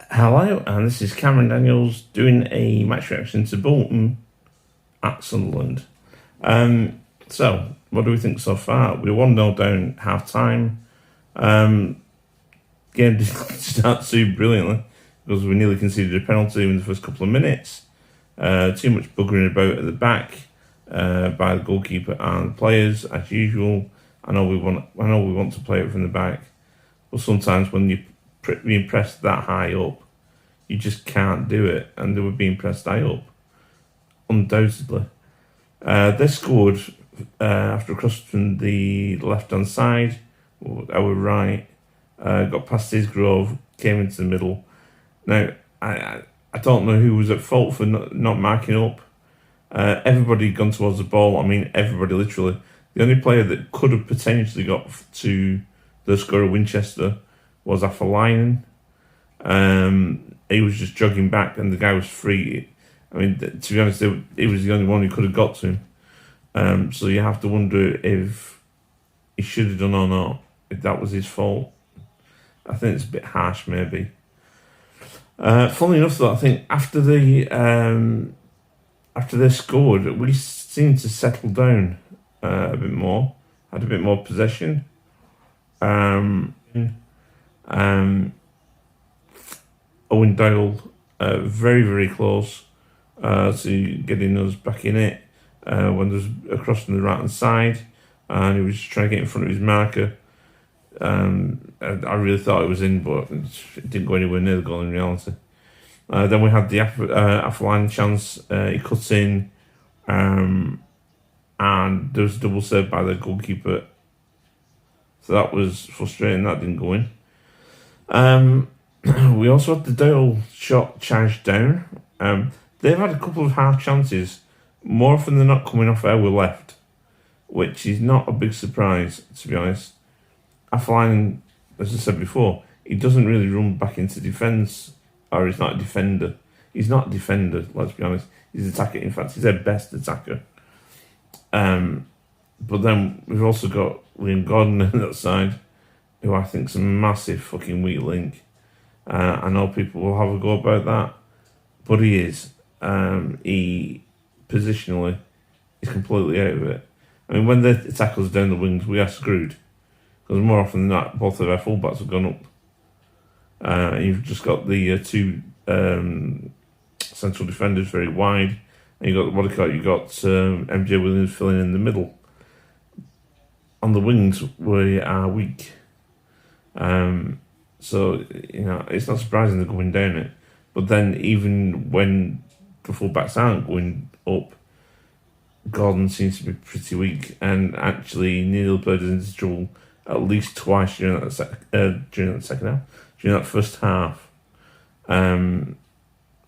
Hello, and this is Cameron Daniels doing a match reaction to Bolton at Sunderland. So, what do we think so far? We're 1-0 down half time. Game didn't start too brilliantly because we nearly conceded a penalty in the first couple of minutes. Too much buggering about at the back by the goalkeeper and the players, as usual. I know we want to play it from the back, but sometimes when you're being pressed that high up, you just can't do it, and they were being pressed high up, undoubtedly. They scored after a cross from the left-hand side, our right, got past his Grove, came into the middle. Now, I don't know who was at fault for not marking up. Everybody had gone towards the ball. I mean, everybody, literally. The only player that could have potentially got to the score of Winchester was Afolainen. He was just jogging back, and the guy was free. I mean, to be honest, he was the only one who could have got to him. So you have to wonder if he should have done or not, if that was his fault. I think it's a bit harsh, maybe. Funnily enough, though, I think after they scored, we seemed to settle down a bit more, had a bit more possession. Owen Doyle, very, very close to getting us back in it when there was a cross from the right hand side, and he was trying to get in front of his marker. I really thought it was in, but it didn't go anywhere near the goal in reality. Then we had the Afolainen chance. He cuts in, and there was a double save by the goalkeeper. So that was frustrating. That didn't go in. We also had the Doyle shot charged down. They've had a couple of half chances, more often than not coming off our left, which is not a big surprise, to be honest. Afolainen, as I said before, he doesn't really run back into defence, or he's not a defender. He's not a defender, let's be honest. He's an attacker. In fact, he's their best attacker. But then we've also got Liam Gordon on that side, who I think is a massive fucking weak link. I know people will have a go about that, but he is. He positionally is completely out of it. I mean, when the tackles down the wings, we are screwed, because more often than not, both of our fullbacks have gone up. You've just got the two central defenders very wide, and you got MJ Williams filling in the middle. On the wings, we are weak. So, it's not surprising they're going down it. But then, even when the fullbacks aren't going up, Gordon seems to be pretty weak, and actually nearly played us into trouble at least twice during that second half, during that first half. I know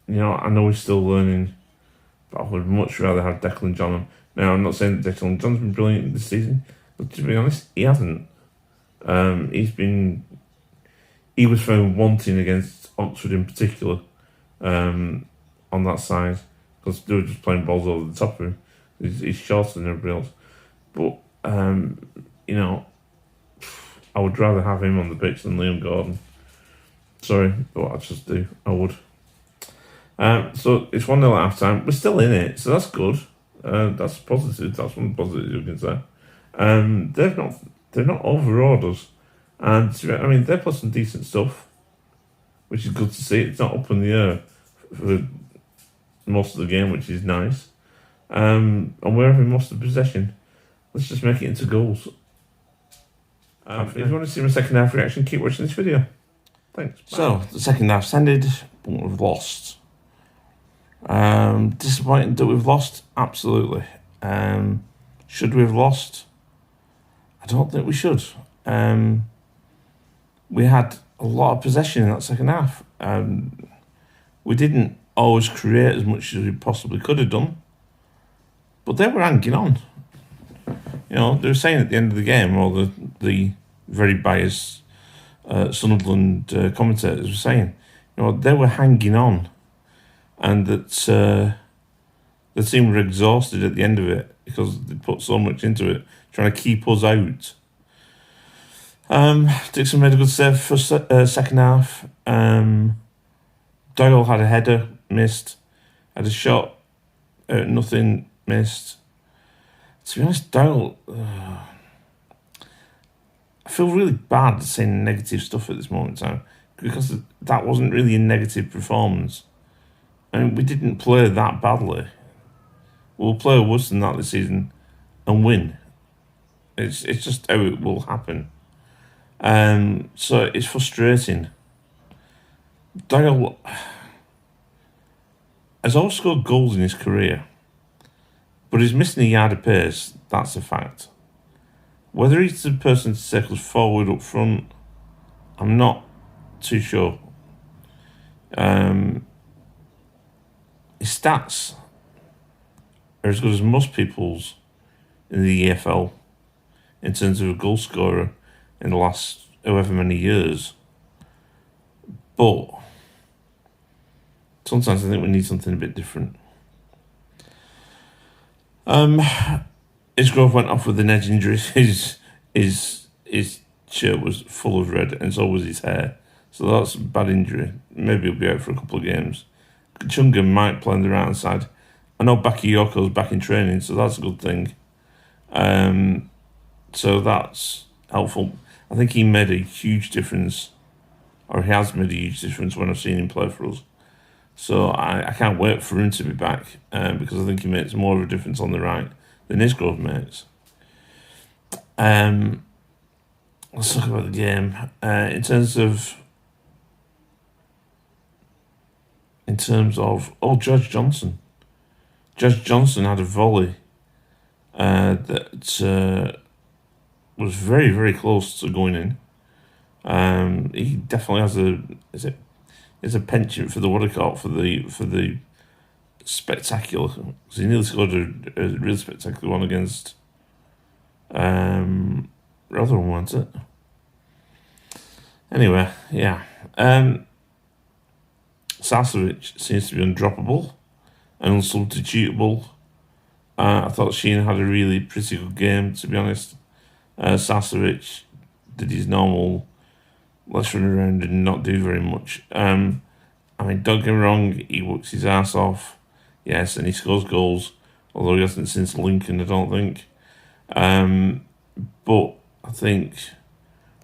we're still learning, but I would much rather have Declan John on. Now, I'm not saying that Declan John's been brilliant this season, but to be honest, he hasn't. He was found wanting against Oxford in particular, on that side, because they were just playing balls over the top of him. He's shorter than everybody else. But, I would rather have him on the pitch than Liam Gordon. Sorry, but I just do. I would. So it's 1-0 at half time. We're still in it, so that's good. That's positive. That's one positive you can say. They're not overawed us. And I mean, they play some decent stuff, which is good to see. It's not up in the air for most of the game, which is nice. And we're having most of the possession. Let's just make it into goals. If you want to see my second half reaction, keep watching this video. Thanks. Bye. So, the second half's ended, but we've lost. Disappointing that we've lost? Absolutely. Should we have lost? I don't think we should. We had a lot of possession in that second half. We didn't always create as much as we possibly could have done, but they were hanging on. They were saying at the end of the game, or the very biased Sunderland commentators were saying, they were hanging on, and that the team were exhausted at the end of it because they put so much into it, trying to keep us out. Dixon made a good save for second half. Doyle had a header, missed. Had a shot, nothing, missed. To be honest, Doyle... I feel really bad saying negative stuff at this moment in time because that wasn't really a negative performance. I mean, we didn't play that badly. We'll play worse than that this season and win. It's just how it will happen. So it's frustrating. Doyle has always scored goals in his career, but he's missing a yard of pace. That's a fact. Whether he's the person to take us forward up front, I'm not too sure. His stats are as good as most people's in the EFL in terms of a goal scorer in the last however many years. But sometimes I think we need something a bit different. His glove went off with an edge injury. His shirt was full of red, and so was his hair. So that's a bad injury. Maybe he'll be out for a couple of games. Chunga might play on the right hand side. I know Bakayoko's back in training, so that's a good thing. So that's helpful. I think he made a huge difference, or he has made a huge difference when I've seen him play for us. So I can't wait for him to be back because I think he makes more of a difference on the right than Isgrove makes. Let's talk about the game. In terms of Judge Johnson. Judge Johnson had a volley that was very, very close to going in. He definitely has a penchant for the Watercourt for the spectacular. So he nearly scored a real spectacular one against Rotherham, wasn't it? Anyway, yeah. Sarcevic seems to be undroppable and unsubstitutable. I thought Sheen had a really pretty good game, to be honest. Sarcevic did his normal, let's run around and not do very much. I mean, don't get me wrong, he works his ass off, yes, and he scores goals, although he hasn't since Lincoln, I don't think. But I think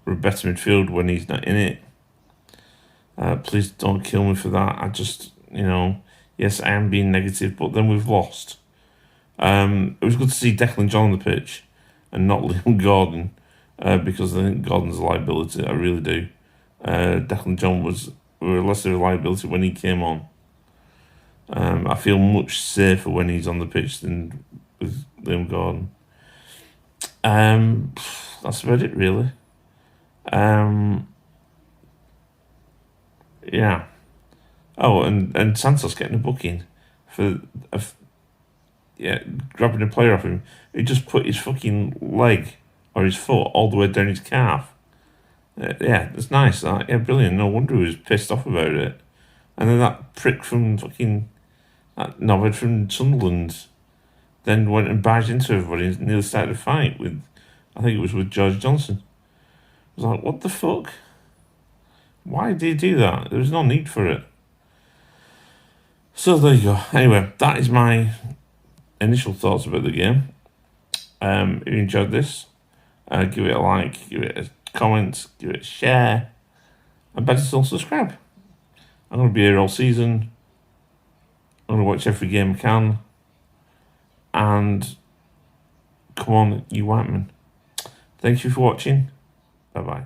we're a better midfield when he's not in it. Please don't kill me for that. I just, yes, I am being negative, but then we've lost. It was good to see Declan John on the pitch and not Liam Gordon, because I think Gordon's a liability. I really do. Declan John was less of a liability when he came on. I feel much safer when he's on the pitch than with Liam Gordon. That's about it, really. Yeah. Oh, and Santos getting a booking for grabbing a player off him. He just put his fucking leg or his foot all the way down his calf. Yeah, it's nice. That. Yeah, brilliant. No wonder he was pissed off about it. And then that prick from that knobhead from Sunderland then went and barged into everybody and nearly started a fight with, I think it was with George Johnson. I was like, what the fuck? Why did he do that? There was no need for it. So there you go. Anyway, that is my initial thoughts about the game. If you enjoyed this, give it a like, give it a comment, give it a share, and better still subscribe. I'm going to be here all season. I'm going to watch every game I can. And come on, you white men. Thank you for watching. Bye-bye.